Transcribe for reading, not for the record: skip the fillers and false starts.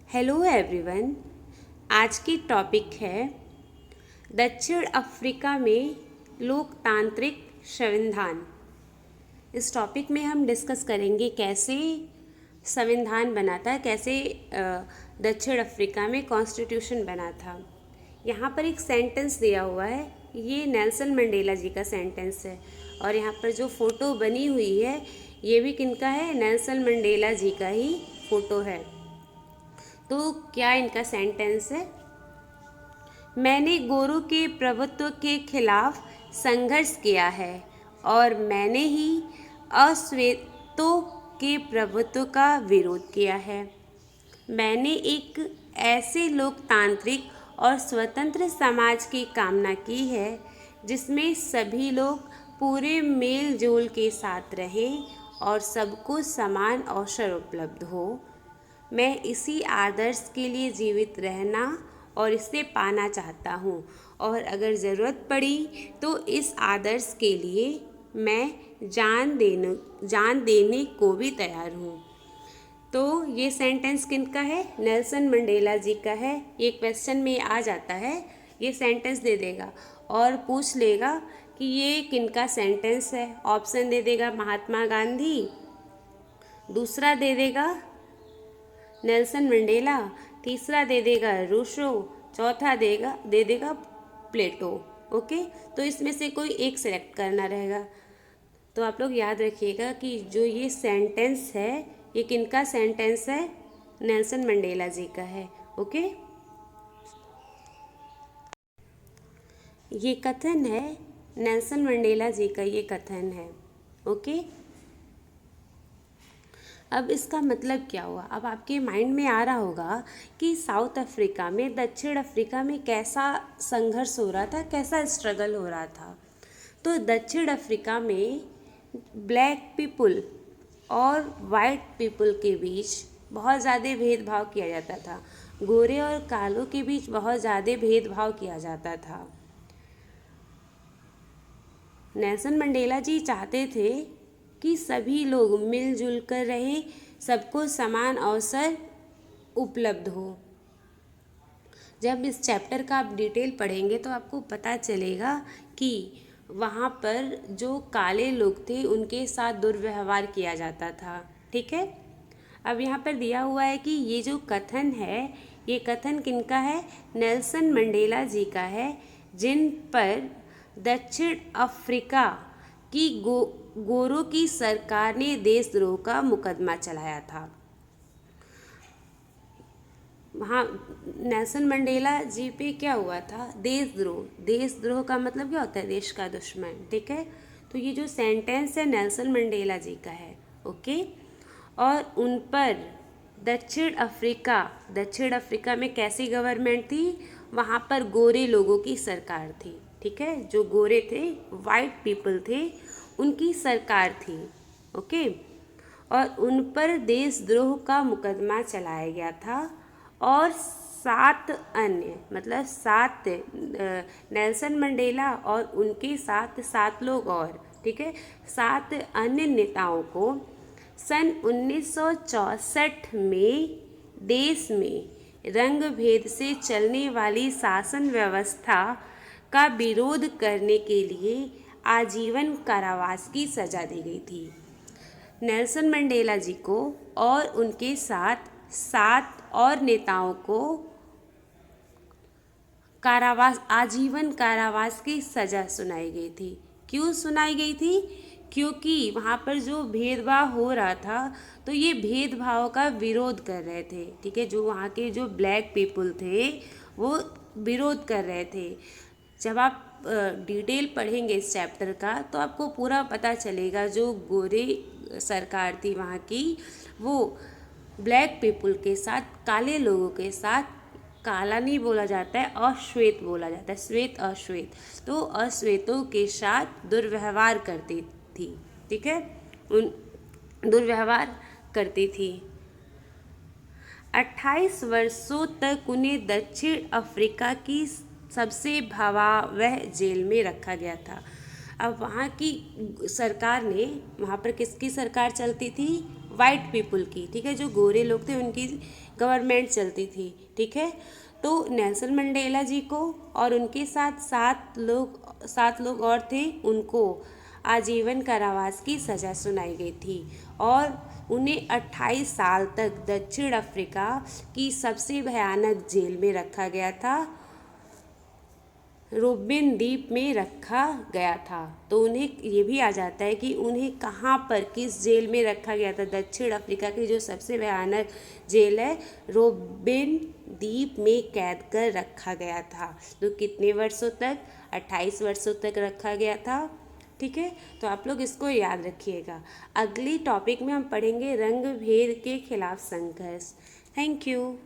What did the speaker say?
Hello everyone. आज की topic है दक्षिण अफ्रीका में लोकतांत्रिक संविधान। इस टॉपिक में हम डिस्कस करेंगे कैसे संविधान बना था, कैसे दक्षिण अफ्रीका में कॉन्स्टिट्यूशन बना था। यहाँ पर एक सेंटेंस दिया हुआ है, ये नेल्सन मंडेला जी का सेंटेंस है। और यहाँ पर जो फ़ोटो बनी हुई है ये भी किनका है, नेल्सन मंडेला जी का ही फ़ोटो है। तो क्या इनका सेंटेंस है, मैंने गोरों के प्रभुत्व के खिलाफ संघर्ष किया है और मैंने ही अश्वेतों के प्रभुत्व का विरोध किया है। मैंने एक ऐसे लोकतांत्रिक और स्वतंत्र समाज की कामना की है जिसमें सभी लोग पूरे मेल जोल के साथ रहें और सबको समान अवसर उपलब्ध हो। मैं इसी आदर्श के लिए जीवित रहना और इसे पाना चाहता हूँ और अगर ज़रूरत पड़ी तो इस आदर्श के लिए मैं जान देने को भी तैयार हूँ। तो ये सेंटेंस किनका है, नेल्सन मंडेला जी का है। ये क्वेश्चन में आ जाता है, ये सेंटेंस दे देगा और पूछ लेगा कि ये किनका सेंटेंस है। ऑप्शन दे देगा महात्मा गांधी, दूसरा दे देगा नेल्सन मंडेला, तीसरा दे देगा रूसो, चौथा दे देगा प्लेटो। ओके, तो इसमें से कोई एक सेलेक्ट करना रहेगा। तो आप लोग याद रखिएगा कि जो ये सेंटेंस है ये किनका सेंटेंस है, नेल्सन मंडेला जी का है। ओके, ये कथन है, नेल्सन मंडेला जी का ये कथन है। ओके, अब इसका मतलब क्या हुआ। अब आपके माइंड में आ रहा होगा कि साउथ अफ्रीका में, दक्षिण अफ्रीका में कैसा संघर्ष हो रहा था, कैसा स्ट्रगल हो रहा था। तो दक्षिण अफ्रीका में ब्लैक पीपल और वाइट पीपल के बीच बहुत ज़्यादा भेदभाव किया जाता था। गोरे और कालों के बीच बहुत ज़्यादा भेदभाव किया जाता था। नेल्सन मंडेला जी चाहते थे कि सभी लोग मिलजुल कर रहें, सबको समान अवसर उपलब्ध हो। जब इस चैप्टर का आप डिटेल पढ़ेंगे तो आपको पता चलेगा कि वहाँ पर जो काले लोग थे उनके साथ दुर्व्यवहार किया जाता था। ठीक है, अब यहाँ पर दिया हुआ है कि ये जो कथन है ये कथन किनका है, नेल्सन मंडेला जी का है, जिन पर दक्षिण अफ्रीका की गोरों की सरकार ने देशद्रोह का मुकदमा चलाया था। हाँ, नेल्सन मंडेला जी पे क्या हुआ था, देशद्रोह। देशद्रोह का मतलब क्या होता है, देश का दुश्मन। ठीक है, तो ये जो सेंटेंस है नेल्सन मंडेला जी का है। ओके, और उन पर दक्षिण अफ्रीका में कैसी गवर्नमेंट थी, वहाँ पर गोरे लोगों की सरकार थी। ठीक है, जो गोरे थे, वाइट पीपल थे, उनकी सरकार थी। ओके, और उन पर देशद्रोह का मुकदमा चलाया गया था और 7 अन्य, मतलब 7 नेल्सन मंडेला और उनके साथ 7 लोग और, ठीक है, 7 अन्य नेताओं को सन 1964 में देश में रंग भेद से चलने वाली शासन व्यवस्था का विरोध करने के लिए आजीवन कारावास की सजा दी गई थी। नेल्सन मंडेला जी को और उनके साथ 7 और नेताओं को आजीवन कारावास की सजा सुनाई गई थी। क्यों सुनाई गई थी, क्योंकि वहाँ पर जो भेदभाव हो रहा था तो ये भेदभाव का विरोध कर रहे थे। ठीक है, जो वहाँ के जो ब्लैक पीपल थे वो विरोध कर रहे थे। जब आप डिटेल पढ़ेंगे इस चैप्टर का तो आपको पूरा पता चलेगा। जो गोरे सरकार थी वहाँ की, वो ब्लैक पीपल के साथ, काले लोगों के साथ, काला नहीं बोला जाता है, अश्वेत बोला जाता है, श्वेत अश्वेत, तो अश्वेतों के साथ दुर्व्यवहार करती थी। ठीक है, उन दुर्व्यवहार करती थी। 28 वर्षों तक उन्हें दक्षिण अफ्रीका की सबसे भयावह जेल में रखा गया था। अब वहाँ की सरकार ने, वहाँ पर किसकी सरकार चलती थी, वाइट पीपल की, ठीक है, जो गोरे लोग थे उनकी गवर्नमेंट चलती थी, ठीक है। तो नेल्सन मंडेला जी को और उनके साथ सात लोग और थे, उनको आजीवन कारावास की सज़ा सुनाई गई थी और उन्हें 28 साल तक दक्षिण अफ्रीका की सबसे भयानक जेल में रखा गया था, रोबिन द्वीप में रखा गया था। तो उन्हें ये भी आ जाता है कि उन्हें कहाँ पर किस जेल में रखा गया था। दक्षिण अफ्रीका की जो सबसे भयानक जेल है रोबिन द्वीप में कैद कर रखा गया था। तो कितने वर्षों तक? 28 वर्षों तक रखा गया था, ठीक है। तो आप लोग इसको याद रखिएगा। अगली टॉपिक में हम पढ़ेंगे रंग भेद के खिलाफ संघर्ष। Thank you.